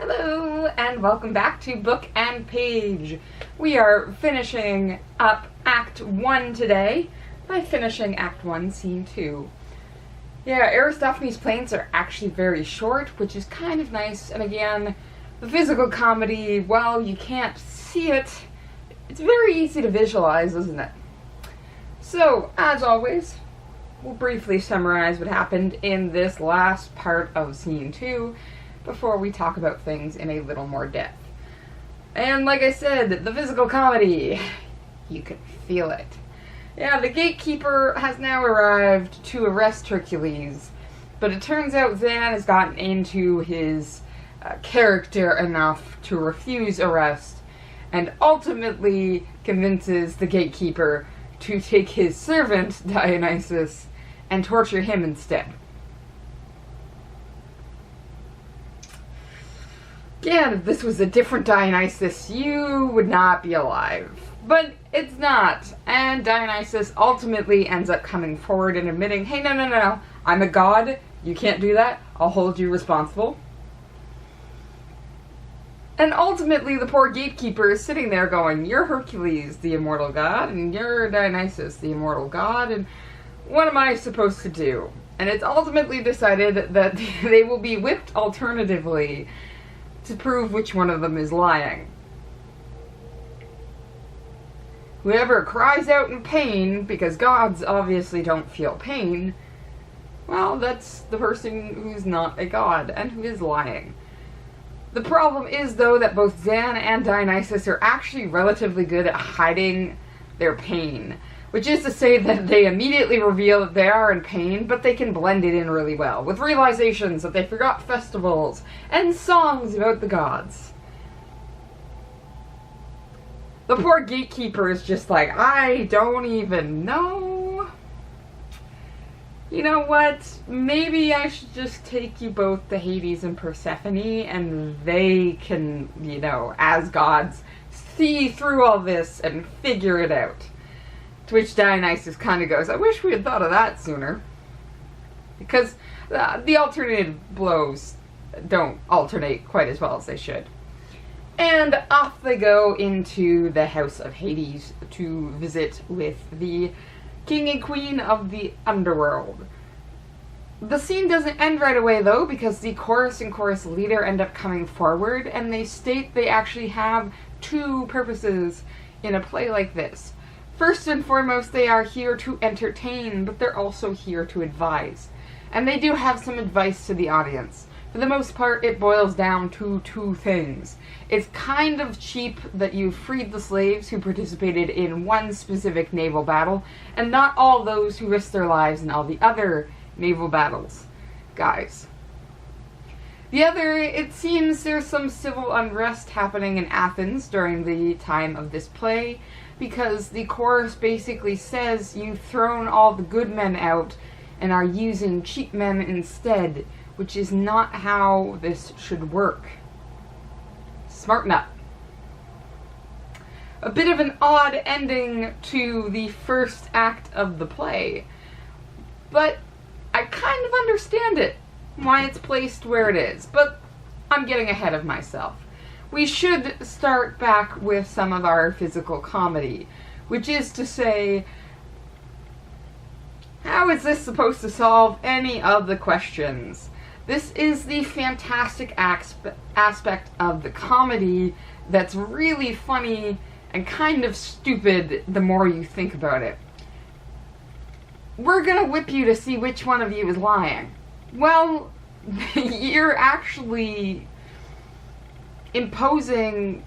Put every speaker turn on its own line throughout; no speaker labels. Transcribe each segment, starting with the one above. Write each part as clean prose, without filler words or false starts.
Hello, and welcome back to Book and Page. We are finishing up Act 1 today by finishing Act 1, Scene 2. Yeah, Aristophanes' plaints are actually very short, which is kind of nice, and again, the physical comedy, while you can't see it, it's very easy to visualize, isn't it? So, as always, we'll briefly summarize what happened in this last part of Scene 2, before we talk about things in a little more depth. And like I said, the physical comedy, you can feel it. Yeah, the gatekeeper has now arrived to arrest Hercules, but it turns out Zan has gotten into his character enough to refuse arrest, and ultimately convinces the gatekeeper to take his servant, Dionysus, and torture him instead. Again, if this was a different Dionysus, you would not be alive. But it's not, and Dionysus ultimately ends up coming forward and admitting, hey, no, I'm a god, you can't do that, I'll hold you responsible. And ultimately the poor gatekeeper is sitting there going, you're Hercules, the immortal god, and you're Dionysus, the immortal god, and what am I supposed to do? And it's ultimately decided that they will be whipped alternatively to prove which one of them is lying. Whoever cries out in pain, because gods obviously don't feel pain, well, that's the person who's not a god, and who is lying. The problem is, though, that both Zan and Dionysus are actually relatively good at hiding their pain, which is to say that they immediately reveal that they are in pain, but they can blend it in really well, with realizations that they forgot festivals, and songs about the gods. The poor gatekeeper is just like, I don't even know. You know what? Maybe I should just take you both to Hades and Persephone, and they can, as gods, see through all this and figure it out. To which Dionysus kind of goes, I wish we had thought of that sooner. Because the alternative blows don't alternate quite as well as they should. And off they go into the house of Hades to visit with the king and queen of the underworld. The scene doesn't end right away, though, because the chorus and chorus leader end up coming forward, and they state they actually have two purposes in a play like this. First and foremost, they are here to entertain, but they're also here to advise. And they do have some advice to the audience. For the most part, it boils down to two things. It's kind of cheap that you freed the slaves who participated in one specific naval battle, and not all those who risked their lives in all the other naval battles. Guys. The other, it seems there's some civil unrest happening in Athens during the time of this play, because the chorus basically says you've thrown all the good men out and are using cheap men instead, which is not how this should work. Smarten up. A bit of an odd ending to the first act of the play, but I kind of understand it, why it's placed where it is, but I'm getting ahead of myself. We should start back with some of our physical comedy, which is to say, how is this supposed to solve any of the questions? This is the fantastic aspect of the comedy that's really funny and kind of stupid the more you think about it. We're gonna whip you to see which one of you is lying. Well, you're actually imposing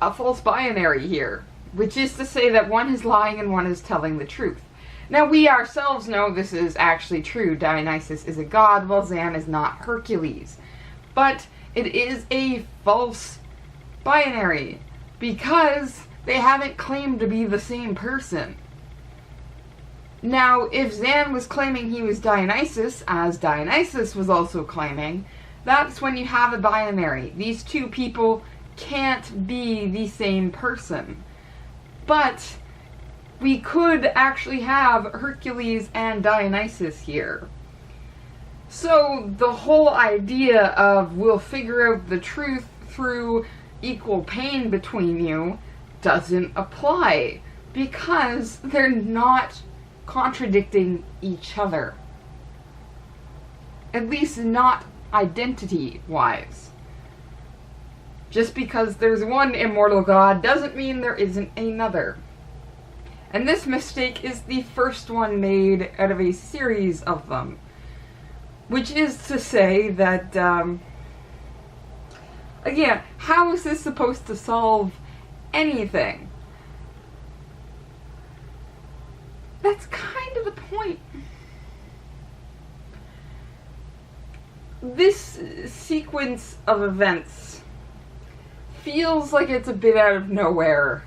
a false binary here, which is to say that one is lying and one is telling the truth. Now, we ourselves know this is actually true. Dionysus is a god, while Zan is not Hercules. But it is a false binary, because they haven't claimed to be the same person. Now, if Zan was claiming he was Dionysus, as Dionysus was also claiming, that's when you have a binary. These two people can't be the same person. But we could actually have Hercules and Dionysus here. So the whole idea of we'll figure out the truth through equal pain between you doesn't apply, because they're not contradicting each other. At least not identity-wise. Just because there's one immortal god doesn't mean there isn't another. And this mistake is the first one made out of a series of them. Which is to say that, again, how is this supposed to solve anything? That's kind of the point. This sequence of events feels like it's a bit out of nowhere.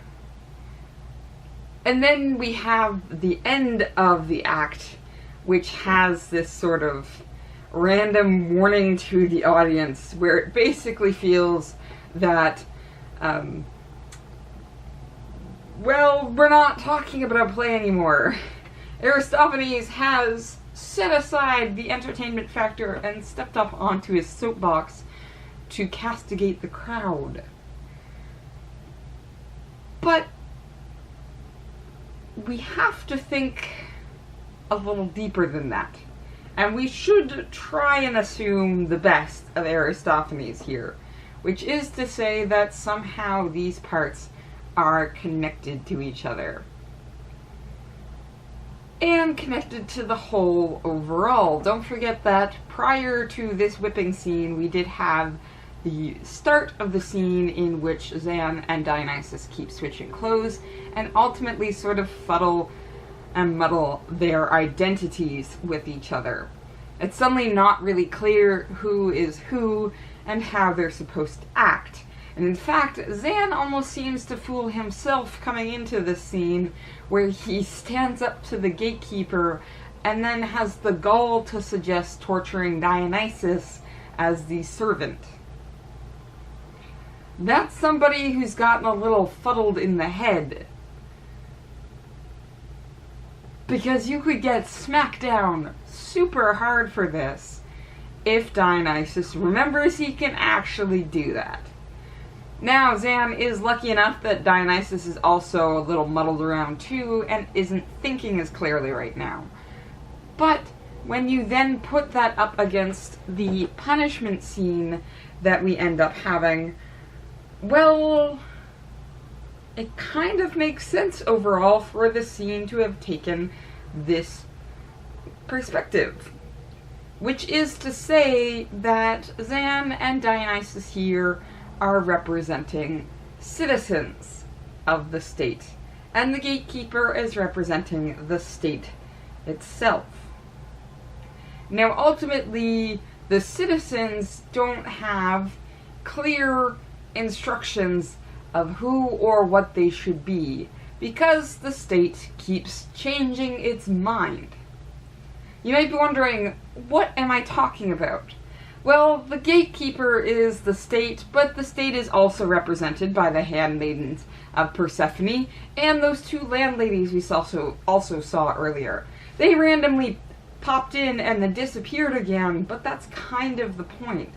And then we have the end of the act, which has this sort of random warning to the audience, where it basically feels that, well, we're not talking about play anymore. Aristophanes has set aside the entertainment factor and stepped up onto his soapbox to castigate the crowd. But we have to think a little deeper than that. And we should try and assume the best of Aristophanes here, which is to say that somehow these parts are connected to each other. And connected to the whole overall. Don't forget that prior to this whipping scene, we did have the start of the scene in which Xan and Dionysus keep switching clothes, and ultimately sort of fuddle and muddle their identities with each other. It's suddenly not really clear who is who and how they're supposed to act. And in fact, Xan almost seems to fool himself coming into this scene, where he stands up to the gatekeeper and then has the gall to suggest torturing Dionysus as the servant. That's somebody who's gotten a little fuddled in the head. Because you could get smacked down super hard for this if Dionysus remembers he can actually do that. Now, Xan is lucky enough that Dionysus is also a little muddled around too and isn't thinking as clearly right now. But when you then put that up against the punishment scene that we end up having, well, it kind of makes sense overall for the scene to have taken this perspective. Which is to say that Xan and Dionysus here are representing citizens of the state, and the gatekeeper is representing the state itself. Now, ultimately, the citizens don't have clear instructions of who or what they should be, because the state keeps changing its mind. You might be wondering, what am I talking about? Well, the gatekeeper is the state, but the state is also represented by the handmaidens of Persephone and those two landladies we also saw earlier. They randomly popped in and then disappeared again, but that's kind of the point.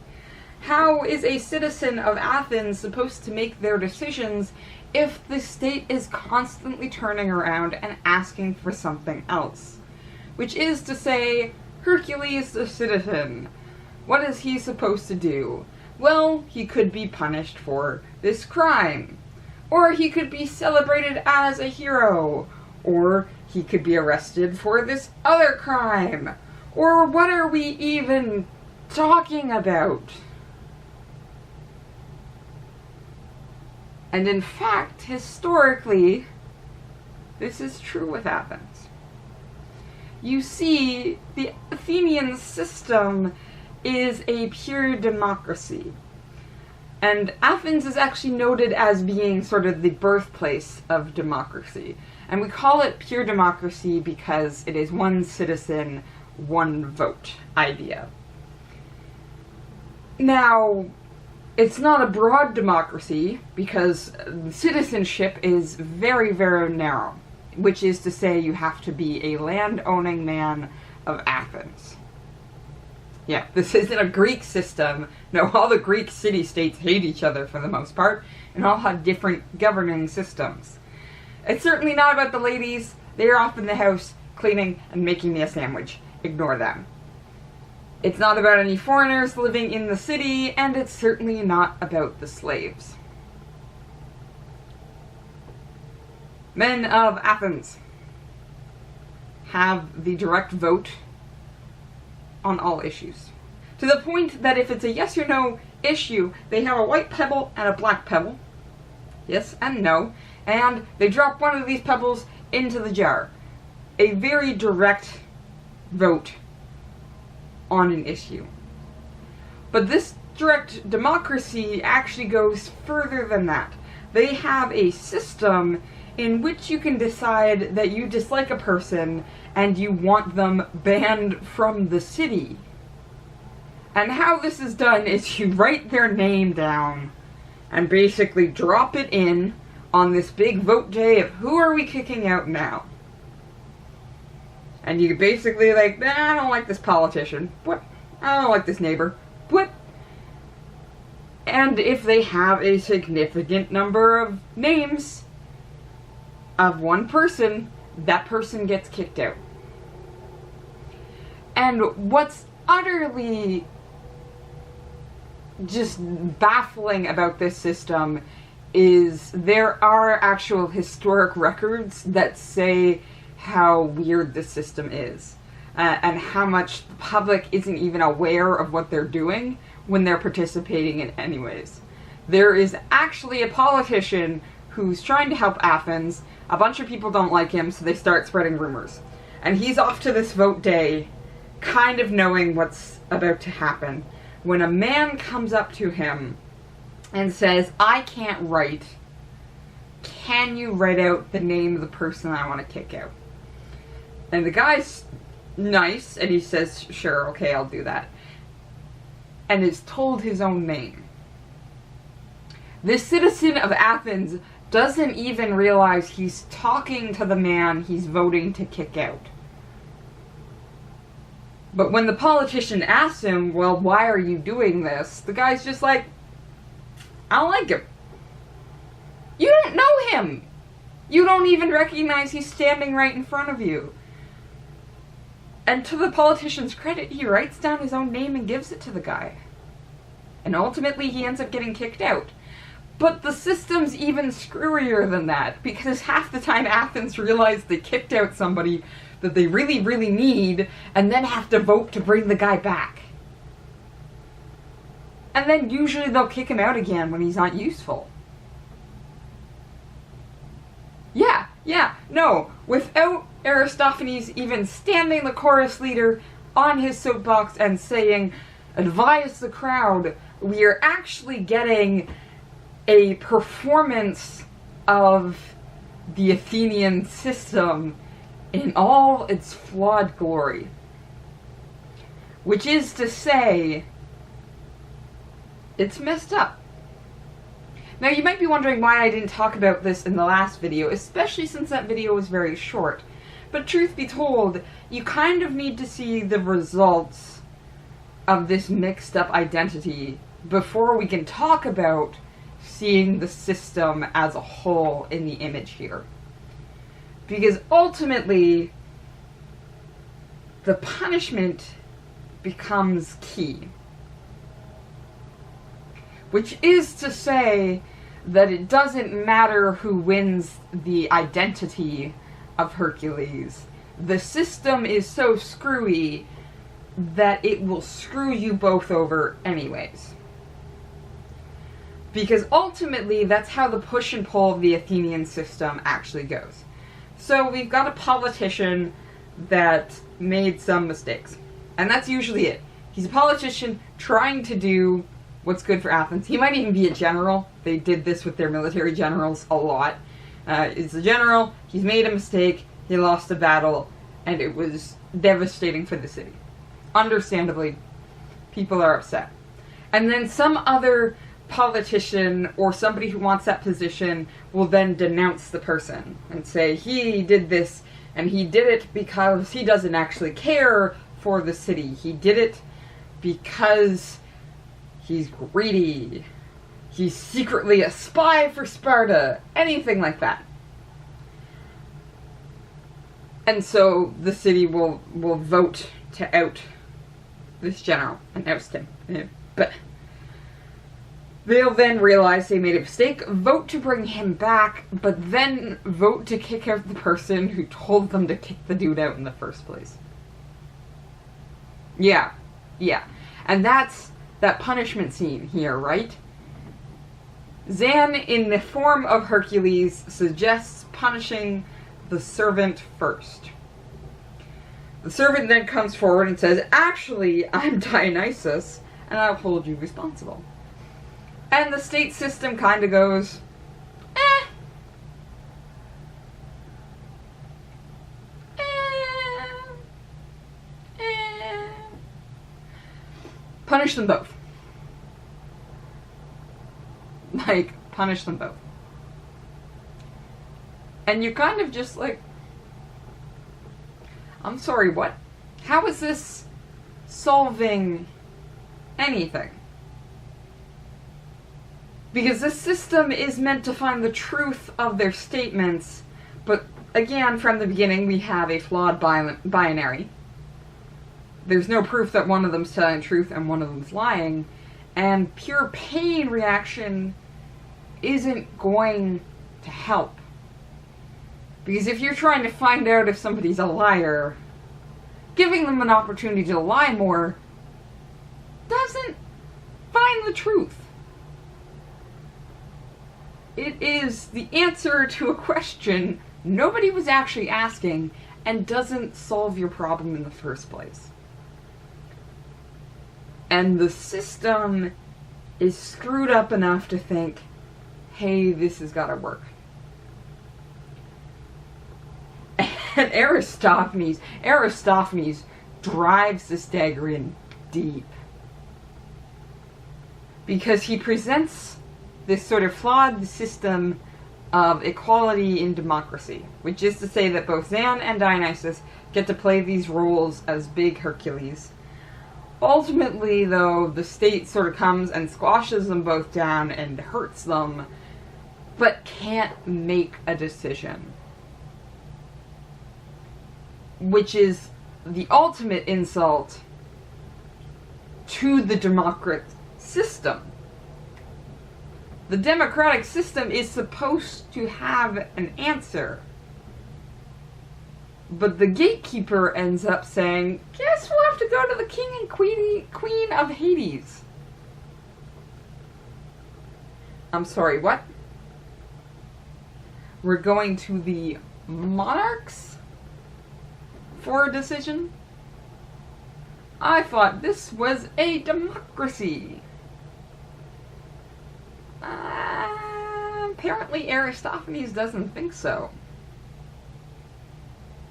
How is a citizen of Athens supposed to make their decisions if the state is constantly turning around and asking for something else? Which is to say, Hercules the citizen. What is he supposed to do? Well, he could be punished for this crime. Or he could be celebrated as a hero. Or he could be arrested for this other crime. Or what are we even talking about? And in fact, historically, this is true with Athens. You see, the Athenian system is a pure democracy. And Athens is actually noted as being sort of the birthplace of democracy. And we call it pure democracy because it is one citizen, one vote idea. Now, it's not a broad democracy because citizenship is very, very narrow, which is to say you have to be a land-owning man of Athens. Yeah, this isn't a Greek system. No, all the Greek city-states hate each other for the most part, and all have different governing systems. It's certainly not about the ladies. They're off in the house, cleaning and making me a sandwich. Ignore them. It's not about any foreigners living in the city, and it's certainly not about the slaves. Men of Athens have the direct vote on all issues. To the point that if it's a yes or no issue, they have a white pebble and a black pebble. Yes and no. And they drop one of these pebbles into the jar. A very direct vote on an issue. But this direct democracy actually goes further than that. They have a system in which you can decide that you dislike a person and you want them banned from the city. And how this is done is you write their name down and basically drop it in on this big vote day of who are we kicking out now. And you basically like, I don't like this politician. What? I don't like this neighbor. What? And if they have a significant number of names of one person, that person gets kicked out. And what's utterly just baffling about this system is there are actual historic records that say how weird this system is, and how much the public isn't even aware of what they're doing when they're participating in anyways. There is actually a politician who's trying to help Athens. A bunch of people don't like him, so they start spreading rumors. And he's off to this vote day, kind of knowing what's about to happen, when a man comes up to him and says, I can't write. Can you write out the name of the person I want to kick out? And the guy's nice, and he says, sure, okay, I'll do that. And is told his own name. This citizen of Athens doesn't even realize he's talking to the man he's voting to kick out. But when the politician asks him, well, why are you doing this? The guy's just like, I don't like him. You don't know him. You don't even recognize he's standing right in front of you. And to the politician's credit, he writes down his own name and gives it to the guy. And ultimately, he ends up getting kicked out. But the system's even screwier than that, because half the time Athens realize they kicked out somebody that they really, really need, and then have to vote to bring the guy back. And then usually they'll kick him out again when he's not useful. No, without Aristophanes even standing the chorus leader on his soapbox and saying, advise the crowd, we are actually getting a performance of the Athenian system in all its flawed glory. Which is to say, it's messed up. Now you might be wondering why I didn't talk about this in the last video, especially since that video was very short. But truth be told, you kind of need to see the results of this mixed up identity before we can talk about seeing the system as a whole in the image here. Because ultimately, the punishment becomes key. Which is to say that it doesn't matter who wins the identity of Hercules. The system is so screwy that it will screw you both over anyways. Because ultimately, that's how the push and pull of the Athenian system actually goes. So we've got a politician that made some mistakes. And that's usually it. He's a politician trying to do what's good for Athens. He might even be a general. They did this with their military generals a lot. He's a general, he's made a mistake, he lost a battle, and it was devastating for the city. Understandably, people are upset. And then some other politician or somebody who wants that position will then denounce the person and say, he did this, and he did it because he doesn't actually care for the city. He did it because he's greedy, he's secretly a spy for Sparta, anything like that. And so the city will vote to out this general and oust him. But they'll then realize they made a mistake, vote to bring him back, but then vote to kick out the person who told them to kick the dude out in the first place. Yeah. And that's that punishment scene here, right? Zan, in the form of Hercules, suggests punishing the servant first. The servant then comes forward and says, actually, I'm Dionysus, and I'll hold you responsible. And the state system kind of goes, Punish them both. Like, punish them both. And you're kind of just like, I'm sorry, what? How is this solving anything? Because this system is meant to find the truth of their statements, but again, from the beginning, we have a flawed binary. There's no proof that one of them's telling the truth and one of them's lying, and pure pain reaction isn't going to help. Because if you're trying to find out if somebody's a liar, giving them an opportunity to lie more doesn't find the truth. It is the answer to a question nobody was actually asking and doesn't solve your problem in the first place. And the system is screwed up enough to think, hey, this has got to work. And Aristophanes drives this dagger in deep. Because he presents this sort of flawed system of equality in democracy, which is to say that both Zan and Dionysus get to play these roles as big Hercules. Ultimately, though, the state sort of comes and squashes them both down and hurts them, but can't make a decision. Which is the ultimate insult to the democratic system. The democratic system is supposed to have an answer. But the gatekeeper ends up saying, guess we'll have to go to the king and queen of Hades. I'm sorry, what? We're going to the monarchs for a decision? I thought this was a democracy. Apparently Aristophanes doesn't think so.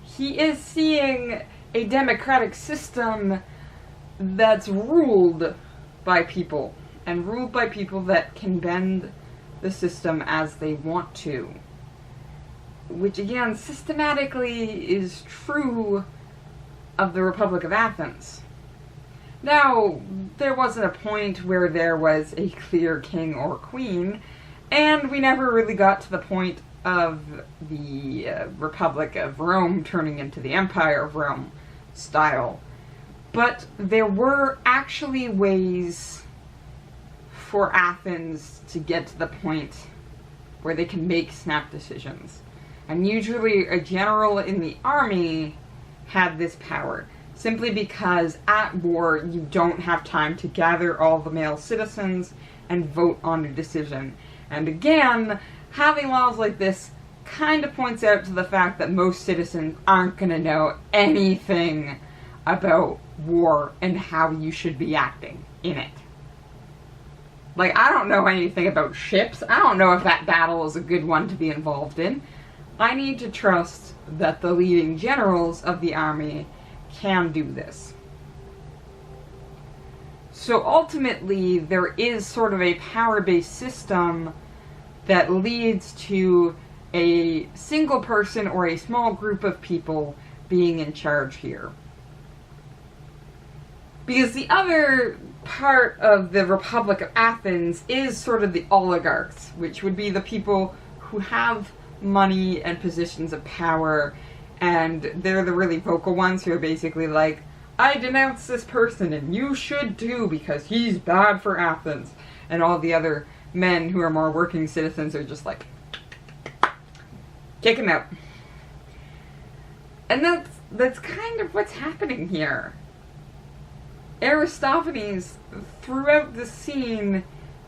He is seeing a democratic system that's ruled by people, and ruled by people that can bend the system as they want to. Which, again, systematically is true of the Republic of Athens. Now, there wasn't a point where there was a clear king or queen, and we never really got to the point of the Republic of Rome turning into the Empire of Rome style. But there were actually ways for Athens to get to the point where they can make snap decisions. And usually a general in the army had this power, simply because at war you don't have time to gather all the male citizens and vote on a decision. And again, having laws like this kind of points out to the fact that most citizens aren't going to know anything about war and how you should be acting in it. Like, I don't know anything about ships. I don't know if that battle is a good one to be involved in. I need to trust that the leading generals of the army can do this. So ultimately, there is sort of a power-based system that leads to a single person or a small group of people being in charge here. Because the other part of the Republic of Athens is sort of the oligarchs, which would be the people who have money and positions of power, and they're the really vocal ones who are basically like, I denounce this person and you should too because he's bad for Athens. And all the other men who are more working citizens are just like, kick him out. And that's kind of what's happening here. Aristophanes, throughout the scene,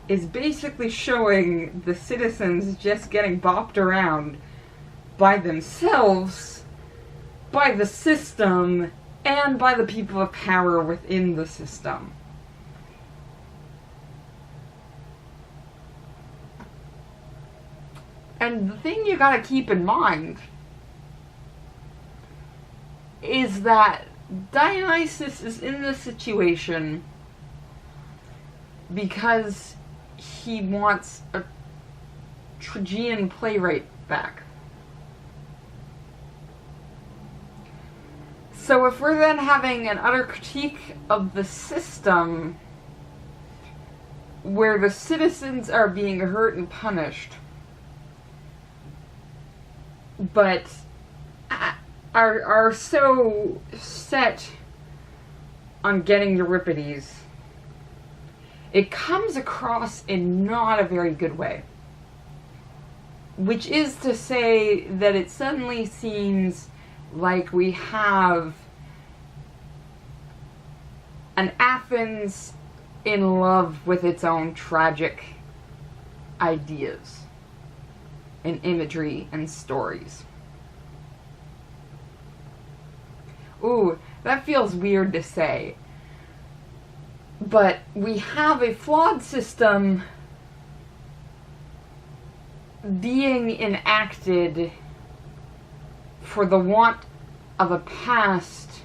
is basically showing the citizens just getting bopped around by themselves, by the system, and by the people of power within the system. And the thing you gotta keep in mind is that Dionysus is in this situation because he wants a Trajan playwright back. So if we're then having an utter critique of the system where the citizens are being hurt and punished, but are so set on getting Euripides, it comes across in not a very good way. Which is to say that it suddenly seems like we have an Athens in love with its own tragic ideas and imagery and stories. Ooh, that feels weird to say. But we have a flawed system being enacted for the want of a past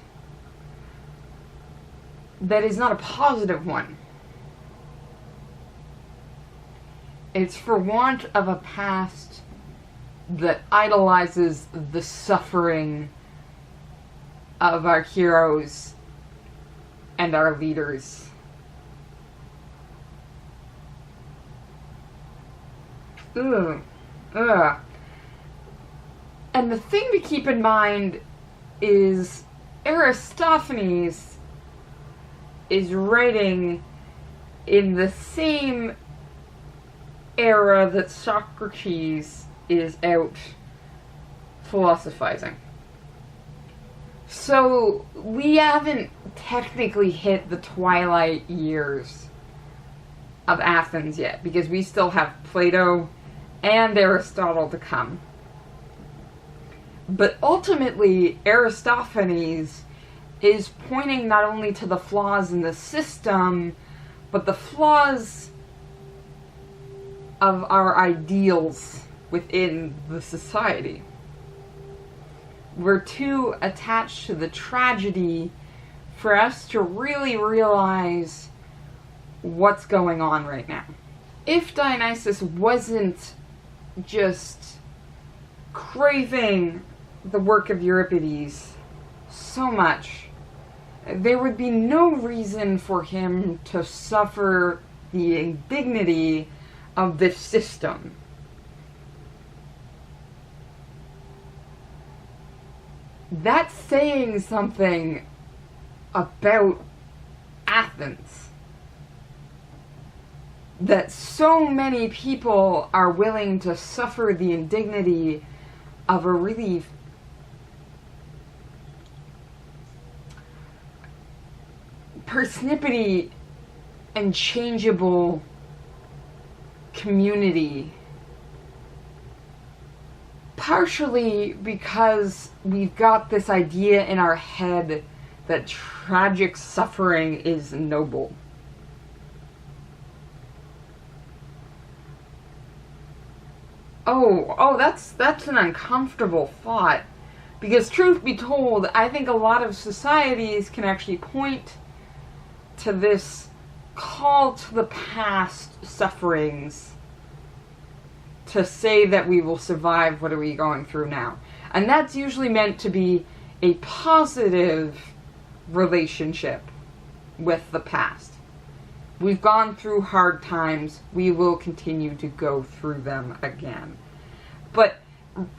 that is not a positive one. It's for want of a past that idolizes the suffering of our heroes and our leaders. Ugh. Ugh. And the thing to keep in mind is Aristophanes is writing in the same era that Socrates is out philosophizing. So we haven't technically hit the twilight years of Athens yet, because we still have Plato and Aristotle to come. But ultimately, Aristophanes is pointing not only to the flaws in the system, but the flaws of our ideals within the society. We're too attached to the tragedy for us to really realize what's going on right now. If Dionysus wasn't just craving the work of Euripides so much, there would be no reason for him to suffer the indignity of this system. That's saying something about Athens. That so many people are willing to suffer the indignity of a really persnippety and changeable community. Partially because we've got this idea in our head that tragic suffering is noble. Oh, that's an uncomfortable thought. Because truth be told, I think a lot of societies can actually point to this call to the past sufferings to say that we will survive what are we going through now. And that's usually meant to be a positive relationship with the past. We've gone through hard times. We will continue to go through them again. But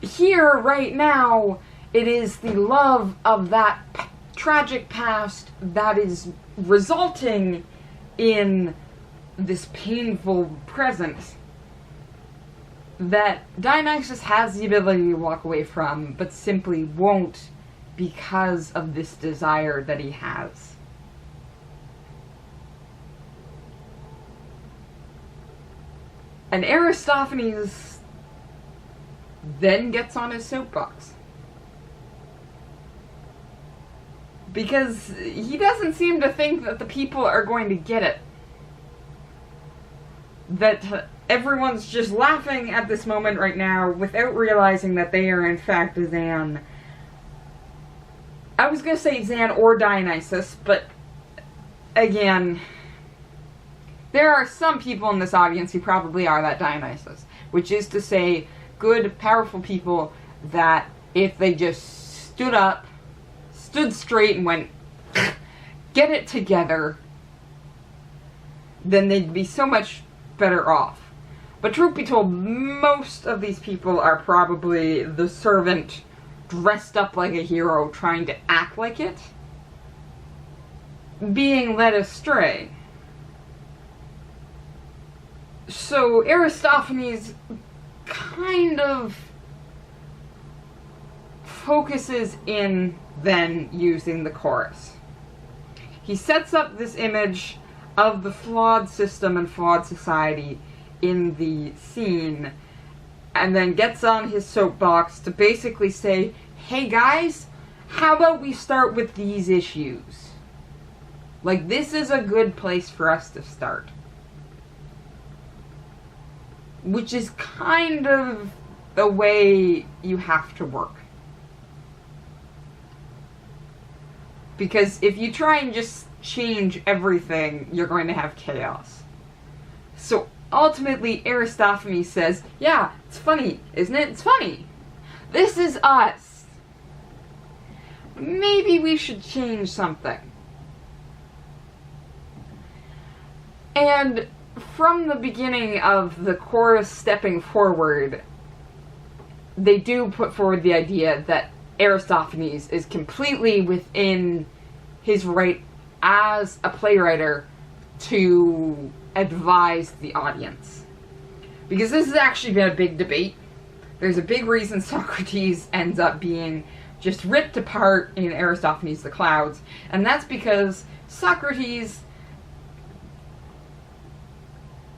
here, right now, it is the love of that tragic past that is resulting in this painful present that Dionysus has the ability to walk away from, but simply won't because of this desire that he has. And Aristophanes then gets on his soapbox. Because he doesn't seem to think that the people are going to get it. That everyone's just laughing at this moment right now without realizing that they are in fact Zan. I was going to say Zan or Dionysus, but again, there are some people in this audience who probably are that Dionysus. Which is to say, good, powerful people that if they just stood up, stood straight and went, get it together, then they'd be so much better off. But truth be told, most of these people are probably the servant dressed up like a hero trying to act like it, being led astray. So Aristophanes kind of focuses in then using the chorus. He sets up this image of the flawed system and flawed society in the scene, and then gets on his soapbox to basically say, hey guys, how about we start with these issues? Like, this is a good place for us to start. Which is kind of the way you have to work. Because if you try and just change everything, you're going to have chaos. So ultimately, Aristophanes says, yeah, it's funny, isn't it? It's funny. This is us. Maybe we should change something. And from the beginning of the chorus stepping forward, they do put forward the idea that Aristophanes is completely within his right as a playwright to advise the audience. Because this has actually been a big debate. There's a big reason Socrates ends up being just ripped apart in Aristophanes' The Clouds, and that's because Socrates,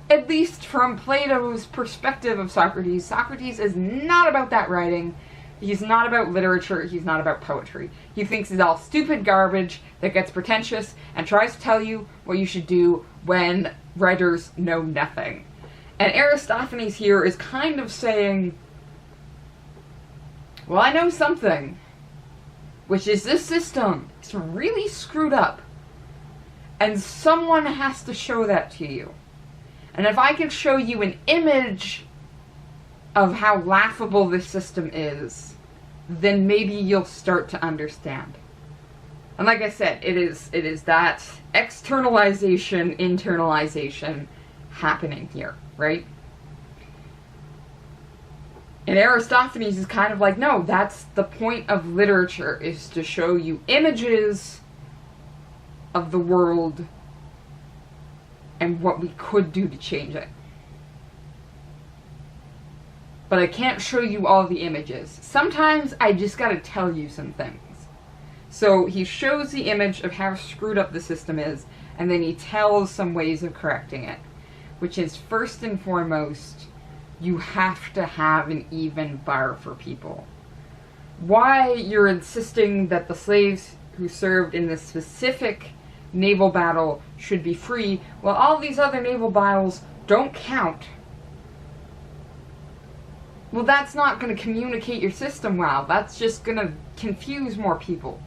at least from Plato's perspective of Socrates, Socrates is not about that writing. He's not about literature. He's not about poetry. He thinks it's all stupid garbage that gets pretentious and tries to tell you what you should do when writers know nothing. And Aristophanes here is kind of saying, well, I know something, which is this system is really screwed up. And someone has to show that to you. And if I can show you an image of how laughable this system is, then maybe you'll start to understand. And like I said, it is that externalization, internalization happening here, right? And Aristophanes is kind of like, no, that's the point of literature, is to show you images of the world and what we could do to change it. But I can't show you all the images. Sometimes I just gotta tell you some things. So he shows the image of how screwed up the system is, and then he tells some ways of correcting it. Which is, first and foremost, you have to have an even bar for people. Why you're insisting that the slaves who served in this specific naval battle should be free, while all these other naval battles don't count. Well, that's not going to communicate your system well. That's just going to confuse more people.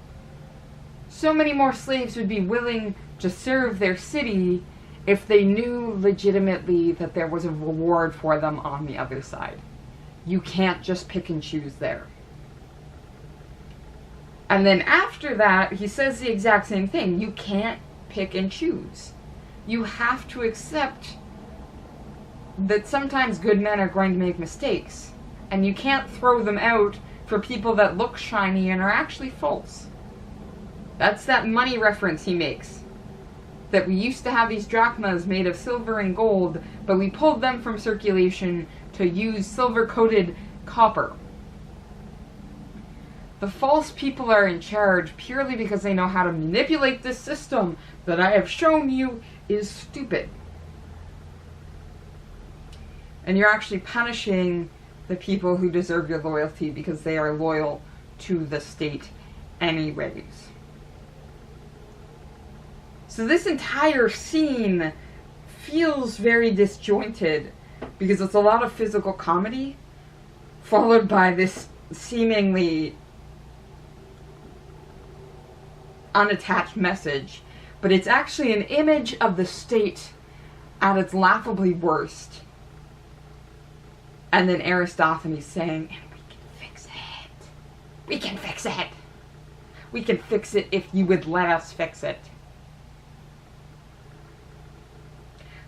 So many more slaves would be willing to serve their city if they knew legitimately that there was a reward for them on the other side. You can't just pick and choose there. And then after that, he says the exact same thing. You can't pick and choose. You have to accept that sometimes good men are going to make mistakes, and you can't throw them out for people that look shiny and are actually false. That's that money reference he makes. That we used to have these drachmas made of silver and gold, but we pulled them from circulation to use silver-coated copper. The false people are in charge purely because they know how to manipulate this system that I have shown you is stupid. And you're actually punishing the people who deserve your loyalty because they are loyal to the state anyways. So this entire scene feels very disjointed because it's a lot of physical comedy followed by this seemingly unattached message, but it's actually an image of the state at its laughably worst. And then Aristophanes saying, and we can fix it. We can fix it. We can fix it if you would let us fix it.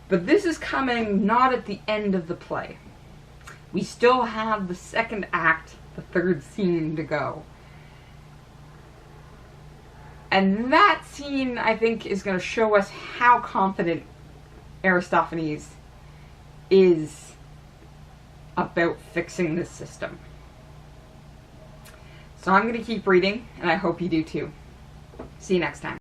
But this is coming not at the end of the play. We still have the second act, the third scene to go. And that scene, I think, is going to show us how confident Aristophanes is about fixing this system. So I'm going to keep reading, and I hope you do too. See you next time.